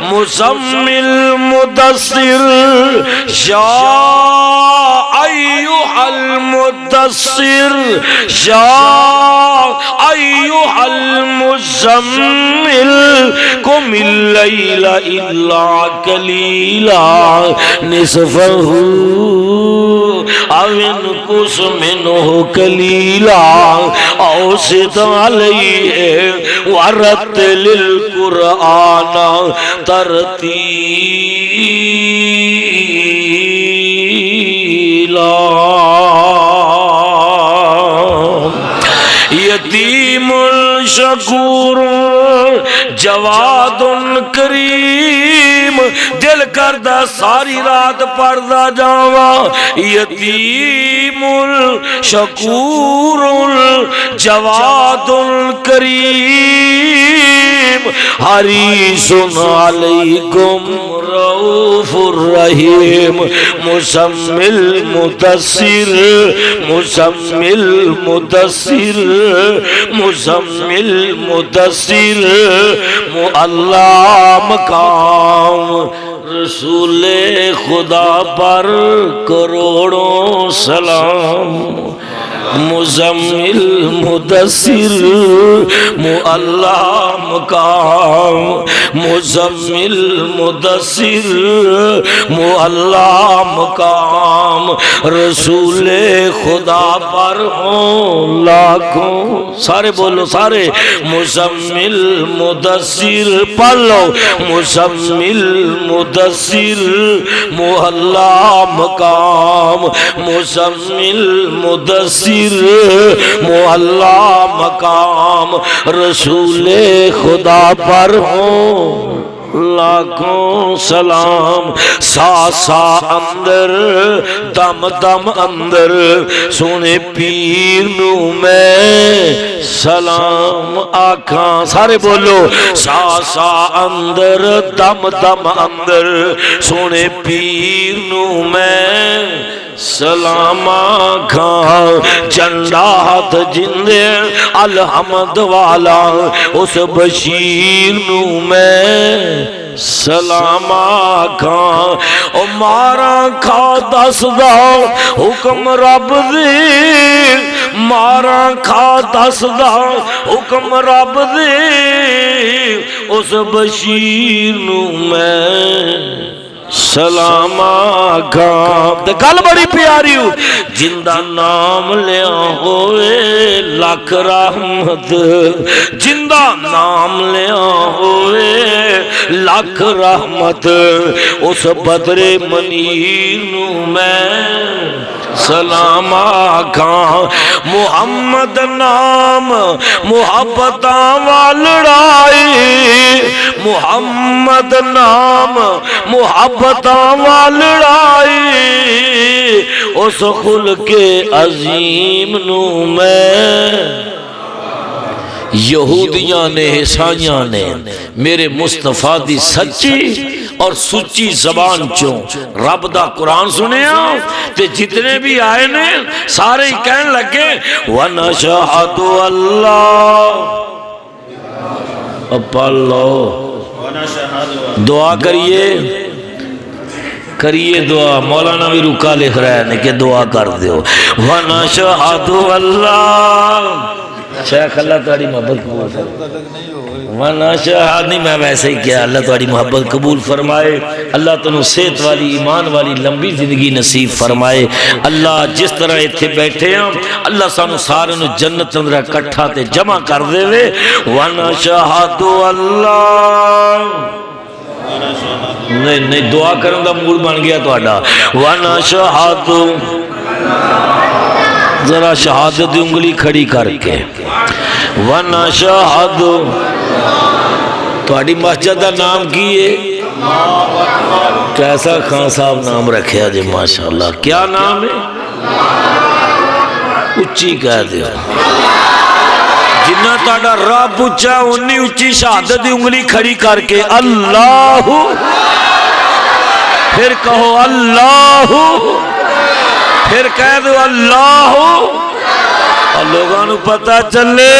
مزمل مدثر یا ایوہ المدثر یا ایوہ المزمل قم اللیل الا قلیلا نصفہ او انقص منہ قلیلا او زد علیہ ورتل القرآن ترتیلا یتیم شکور جواد کریم دل کردہ ساری رات پڑھدا جاواں یتیم شکور جواد کریم حریص علیکم رؤوف الرحیم مسمل مدثر مسمل مدثر مسمل مدثر معلی مقام رسول خدا پر کروڑوں سلام مزمل مدثر معلی مقام مزمل مدثر معلی مقام رسول خدا پر ہوں لاکھوں سارے بولو سارے مزمل مدثر پڑھ لو مزمل مدثر معلی مقام مزمل مدثر معلی مقام رسول خدا پر ہوں لاکھوں سلام سا سا اندر دم دم اندر سونے پیر نو میں سلام آکھاں سارے بولو سا سا اندر دم دم اندر سونے پیر نو میں سلام آکھاں جھنڈا ہاتھ جندے الحمد والا اس بشیر نو میں سلام آکھاں او مارا کھا دس دا حکم رب دی مارا کھا دس دا حکم رب دی اس بشیر نو میں سلام آکھاں گل بڑی پیاری ہو جندہ نام لیا ہوئے لاکھ رحمت جندہ نام لیا ہوئے لاکھ رحمت اس بدر منیر نو میں سلام آکھاں محمد نام محبتاں والڑائی محمد نام محبتاں والڑائی اس خلق عظیم نو میں یہودیاں نے عیسائیاں نے میرے مصطفیٰ دی سچی اور سچی زبان چوں رب دا قرآن سنیا تے جتنے بھی آئے نے سارے ہی کہنے لگے وَنَشَهَدُ اللَّهُ اب پڑھ لو دعا کریے دعا مولانا بھی رکا لکھ رہا ہے کہ دعا کر دیو وَنَشَهَدُ اللَّهُ شیخ اللہ تاری محبت قبول فرمائے ونشہد نہیں میں ویسے ہی کیا اللہ تاری محبت قبول فرمائے اللہ تنو صحت والی ایمان والی لمبی زندگی نصیب فرمائے اللہ جس طرح اتھے بیٹھے ہیں اللہ سانو سارے نو جنت اندر کٹھا تے جمع کر دے وے ونشہد اللہ نہیں دعا کرن دا موڈ بن گیا تو اڈا ونشہد ذرا شہادت دی انگلی کھڑی کر کے ونشہد تو اڈی مسجد دا نام کیے کیسا خان صاحب نام رکھے جی ماشاءاللہ کیا نام ہے اچھی کہہ دے جنہ تاڑا رب اچھا انہی اچھی شہادت دی انگلی کھڑی کر کے اللہ پھر کہو اللہ پھر کہہ دو اللہ اور لوگانو پتہ چلے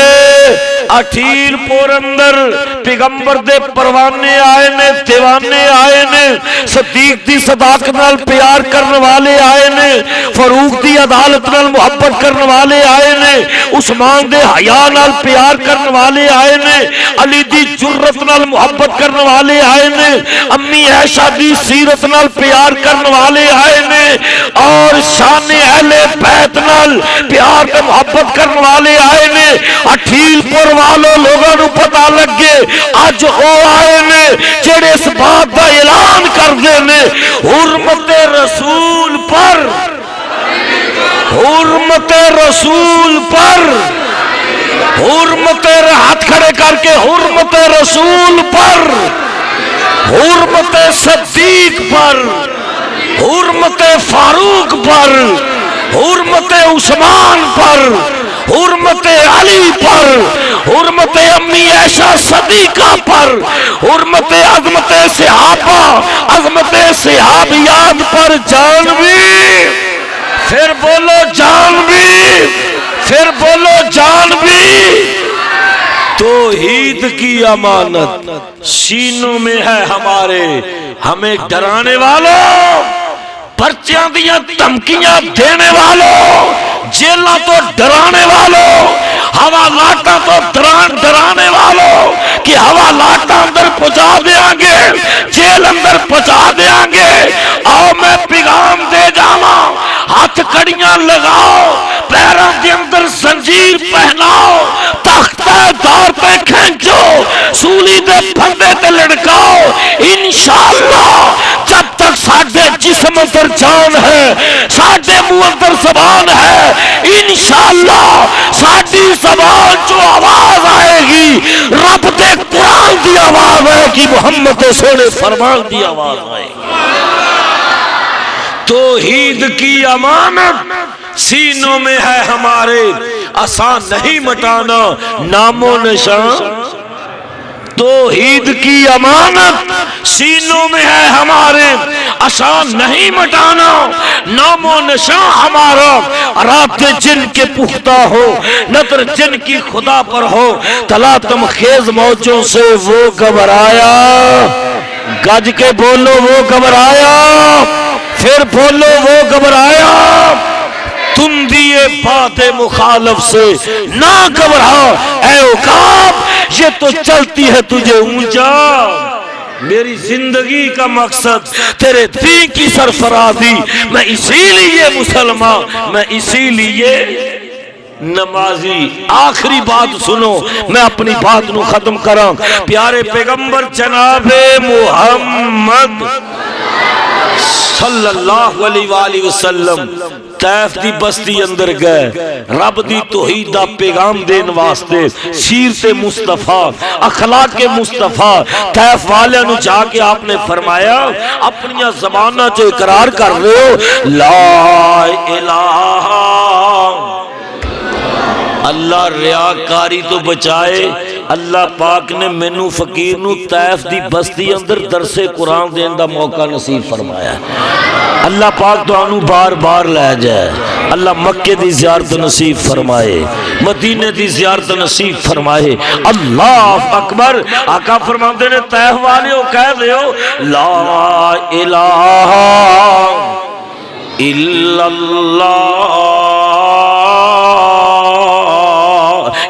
اٹھیر پور اندر پیغمبر دے پروانے آئے نے دیوانے آئے نے صدیق دی صداقت نال پیار کرنے والے آئے نے فاروق دی عدالت نال محبت کرنے والے آئے نے عثمان دے حیا نال پیار کرنے والے آئے نے علی دی جرت نال محبت کرنے والے آئے نے امی عائشہ دی سیرت نال پیار کرنے والے آئے نے اور شان اہل بیت نال پیار تے محبت کرنے والے آئے نے اٹھیل پور والوں لوگوں نو پتہ لگے آج ہو آئے نے جڑے اس بات دا اعلان کر دے نے حرمت رسول پر حرمت رسول پر حرمت ہاتھ کھڑے کر کے حرمت رسول پر حرمت صدیق پر حرمت فاروق پر حرمت عثمان پر حرمت علی پر حرمت امی عائشہ صدیقہ پر، حرمت عظمت صحابہ، عظمت صحابیات پر جان بھی، پھر بولو جان بھی، پھر بولو جان بھی۔ توحید کی امانت سینوں میں ہے ہمارے، ہمیں ڈرانے والوں، پرچیاں دیاں دھمکیاں دینے والوں، جیلوں تو ڈرانے والوں، حوالاتاں تو ڈرانے والوں کہ حوالاتاں اندر پہنچا دیاں گے، جیل اندر پہنچا دیاں گے، آؤ میں پیغام دے جاواں، ہاتھ کڑیاں لگاؤ، پیراں دے اندر زنجیر پہناؤ، تختہ دار پہ کھینچو، سولی دے پھندے تے لڑکاؤ، انشاءاللہ جب تک ساڈے جسم اندر جان ہے، ساڈے منہ اندر زبان ہے، انشاءاللہ ساڈی زبان جو آواز آئے گی رب دے قرآن دی آواز آئے گی، محمد سونے فرمان دی آواز آئے گی۔ توحید کی امانت سینوں میں ہے ہمارے، آسان نہیں مٹانا نام و نشان۔ توحید کی امانت سینوں میں ہے ہمارے، آسان نہیں مٹانا نام و نشان ہمارا۔ رات جن کے پختہ ہو، نظر جن کی خدا پر ہو، تلاتم خیز موجوں سے وہ گھبرایا، گج کے بولو وہ گھبرایا، پھر بولو وہ گھبرایا۔ تم دیے بات مخالف سے نہ گھبرا اے عقاب، یہ تو چلتی ہے تجھے اونچا۔ میری زندگی کا مقصد تیرے دین کی سرفرازی، میں اسی لیے مسلمان، میں اسی لیے نمازی۔ آخری بات سنو، میں اپنی بات نو ختم کراں۔ پیارے پیغمبر جناب محمد صلی اللہ علیہ وآلہ وسلم طیف دی بستی اندر گئے، رب دی توحید دا پیغام دین واسطے، سیرت مصطفیٰ، اخلاق مصطفیٰ۔ طیف والے نو جا کے آپ نے فرمایا، اپنی زبانہ جو اقرار کر رہے ہو، لا الہ، اللہ ریاکاری تو بچائے، اللہ پاک نے مینوں فقیر نو طیف دی بستی اندر درس قرآن دین دا موقع نصیب فرمایا۔ اللہ پاک دعانو بار بار لے جائے، اللہ مکے دی زیارت نصیب فرمائے، مدینے دی زیارت نصیب فرمائے۔ اللہ اکبر۔ آقا فرماتے نے طیف والے ہو کہہ دے ہو، لا الہ الا اللہ۔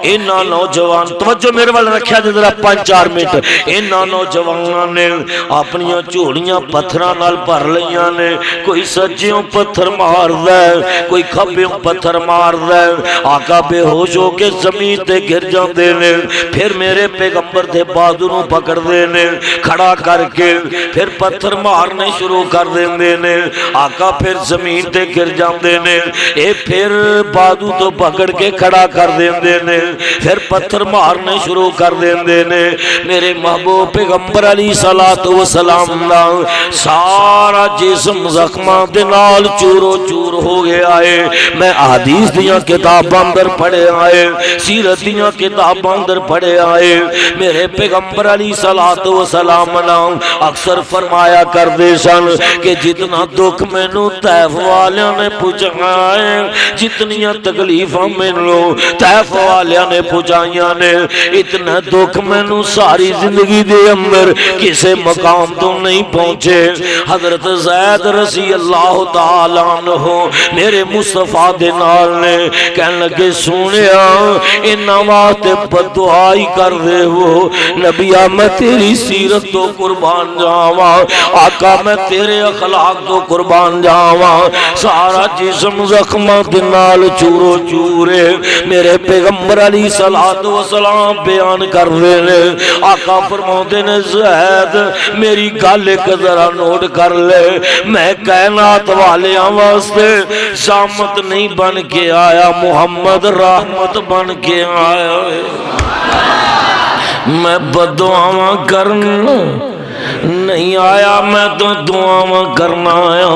اینا نوجوان توجہ میرے والے رکھیا جے ذرا 5-4 منٹ۔ اینا نوجوان نے اپنی جھوڑیاں پتھراں نال بھر لیاں نے، کوئی سجیوں پتھر مار دے، کوئی کھبیوں پتھر مار دے۔ آقا بے ہوش ہو کے زمین تے گر جاندے نے، پھر میرے پیغمبر دے بازو نو پکڑ دے نے، کھڑا کر کے پھر پتھر مارنے شروع کر دیندے نے۔ آقا پھر زمین تے گر جاندے نے، اے پھر بازو تو پکڑ کے کھڑا کر دیندے نے، پھر پتھر مارنے شروع کر دیندے نے۔ میرے محبوب پیغمبر علیہ الصلوۃ والسلام دا سارا جسم زخماں دے نال چورو چور ہو گیا ہے۔ میں احادیث دیاں کتاباں اندر پڑھے آئے، سیرت دیاں کتاباں اندر پڑھے آئے۔ میرے پیغمبر علیہ الصلوۃ والسلام اکثر فرمایا کردے سن کہ جتنا دکھ مینوں طیف والیاں نے پہنچایا، جتنیاں تکلیفاں مینوں طیف والیاں نے پہنچائیاں نے، اتنا دکھ مینوں ساری زندگی دے اندر کسے مقام تو نہیں پہنچے۔ حضرت زید رضی اللہ تعالیٰ عنہ میرے مصطفیٰ دے نال نے کہنے لگے، سونیا انہاں واسطے بددعائی کر دے ہو، نبیا میں تیری سیرت تو قربان جاواں، آقا میں تیرے اخلاق تو قربان جاواں۔ سارا جسم زخماں دے نال چورو چورے میرے پیغمبر علیہ الصلوۃ والسلام بیان کر رہے نے۔ آقا فرماتے نے، زید میری گل ایک ذرا نوٹ کر لے، میں کائنات والیاں واسطے زامت نہیں بن کے آیا، محمد رحمت بن کے آیا۔ میں بددعاواں کرنا نہیں آیا میں تو دعاواں کرنا آیا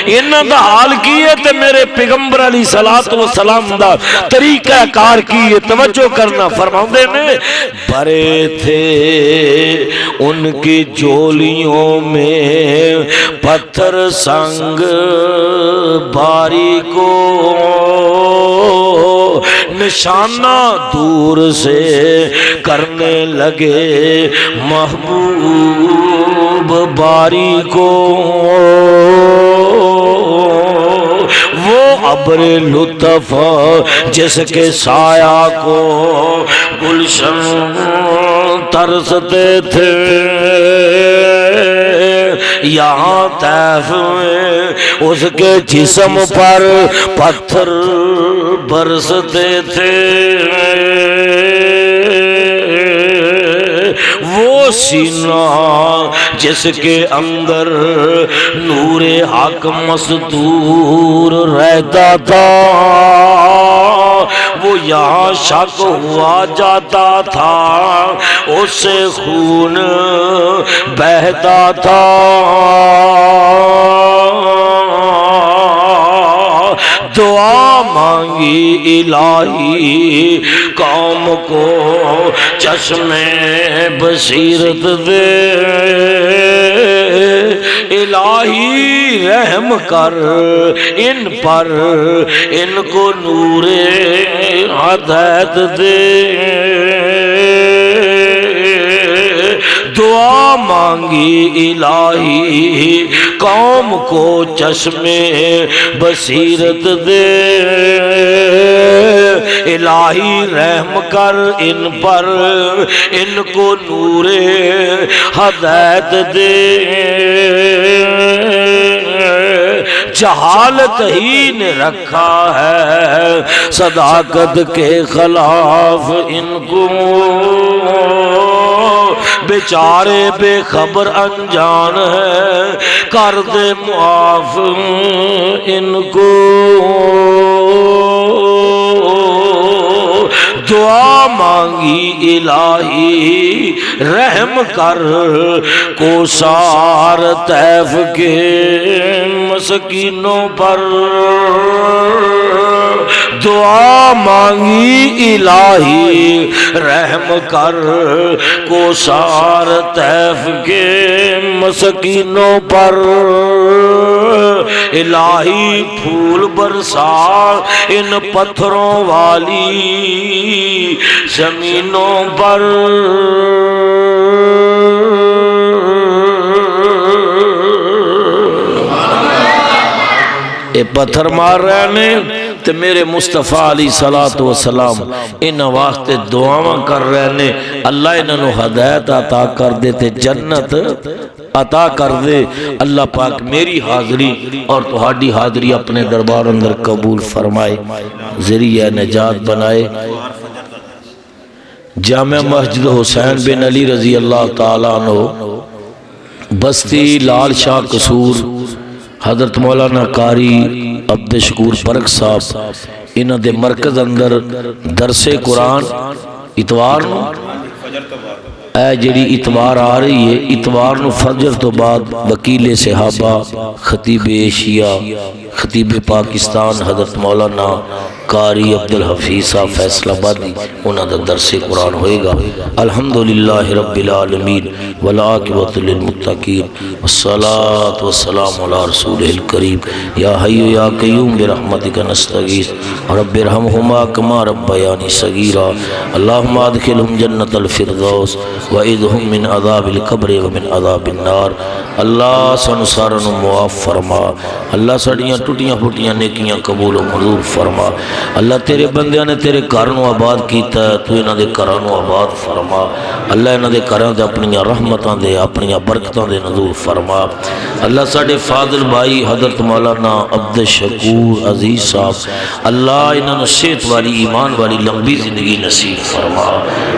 انہاں دا حال کی ہے تے میرے پیغمبر علیہ الصلوۃ والسلام دا طریقہ کار کی ہے توجہ کرنا فرماندے نے بھرے تھے ان کی جولیوں میں پتھر سنگ باری کو نشانہ دور سے کرنے لگے محبوب باری کو وہ ابر لطف جس کے سایہ کو گلشن ترستے تھے یہاں طیف میں اس کے جسم پر پتھر برستے تھے وہ سینہ جس کے اندر نور حق مستور رہتا تھا وہ یہاں شک ہوا جاتا تھا اس سے خون بہتا تھا دعا مانگی الہی قوم کو چشم بصیرت دے الہی رحم کر ان پر ان کو نور ہدایت دے دعا مانگی الہی قوم کو چشم بصیرت دے الہی رحم کر ان پر ان کو نور ہدایت دے جہالت ہی نے رکھا ہے صداقت کے خلاف ان کو بیچارے بے خبر انجان ہے کر دے معاف ان کو دعا مانگی الہی رحم کر کوثار طیف کے مسکینوں پر دعا مانگی الہی رحم کر کوثار طیف کے مسکینوں پر الہی پھول برسا ان پتھروں والی زمینوں پر اے پتھر مار رہے نے تے میرے مصطفیٰ علیہ الصلوۃ والسلام ان واسطے دعاواں کر رہے نے اللہ انہوں ہدایت عطا کر دے تے جنت عطا کر دے اللہ پاک میری حاضری اور تہاڈی حاضری اپنے دربار اندر قبول فرمائے ذریعہ نجات بنائے جامع مسجد حسین بن علی رضی اللہ تعالیٰ عنہ بستی لال شاہ قصور حضرت مولانا قاری عبد شکور پرک صاحب انہاں دے مرکز اندر درس قرآن اتوار نو اے جڑی اتوار آ رہی ہے اتوار نو فجر تو بعد وکیل صحابہ خطیب ایشیا خطیب پاکستان حضرت مولانا قاری عبدالحفیظ صاحب فیصل آبادی انہاں دا درس قرآن ہوئے گا الحمدللہ رب العالمین والعاقبۃ للمتقین والصلاة والسلام علی رسولہ الکریم یا حی یا قیوم برحمتک نستغیث رب ارحمہما کما ربیانی صغیرا اللہم ادخلہم جنت الفردوس وعیدہم من عذاب القبر ومن عذاب النار اللہ سن سارن معاف فرما اللہ سڑیاں ٹوٹیاں پھوٹیاں نیکیاں قبول و منظور فرما اللہ تیرے بندیاں نے تیرے گھروں آباد کیتا ہے تو انہاں دے گھروں آباد فرما اللہ انہاں دے گھراں تے اپنی رحمتاں دے اپنی برکتاں دے نزول فرما اللہ ساڈے فاضل بھائی حضرت مولانا عبد شکور عزیز صاحب اللہ انہاں نو صحت والی ایمان والی لمبی زندگی نصیب فرما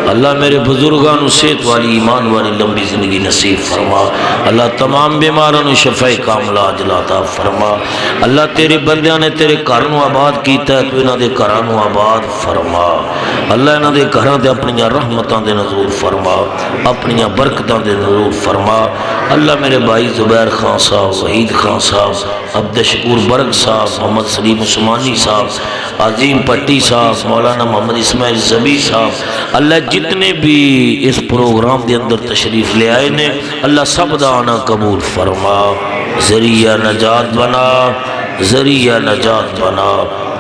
اللہ میرے بزرگاں نو صحت والی ایمان والی لمبی زندگی نصیب فرما اللہ تمام بیماراں نو شفاء کاملہ عاجلہ عطا فرما اللہ تیرے بندیاں نے تیرے گھر نو آباد کیتا ہے تو انہاں دے گھراں نوں آباد فرما اللہ انہاں دے گھراں تے اپنی رحمتاں دے نزول فرما اپنی برکتاں دے نزول فرما اللہ میرے بھائی زبیر خان صاحب وحید خان صاحب عبد شکور برگ صاحب محمد سلیم عثمانی صاحب عظیم پٹی صاحب مولانا محمد اسماعیل زبی صاحب اللہ جتنے بھی اس پروگرام دے اندر تشریف لے آئے نے اللہ سب دا آنا قبول فرما ذریعہ نجات بنا ذریعہ نجات بنا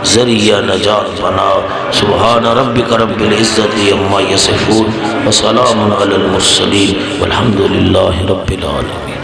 ذریعہ نجات بنا سبحان ربک رب العزت عما یصفون وسلام علی المرسلین والحمد للہ رب العالمین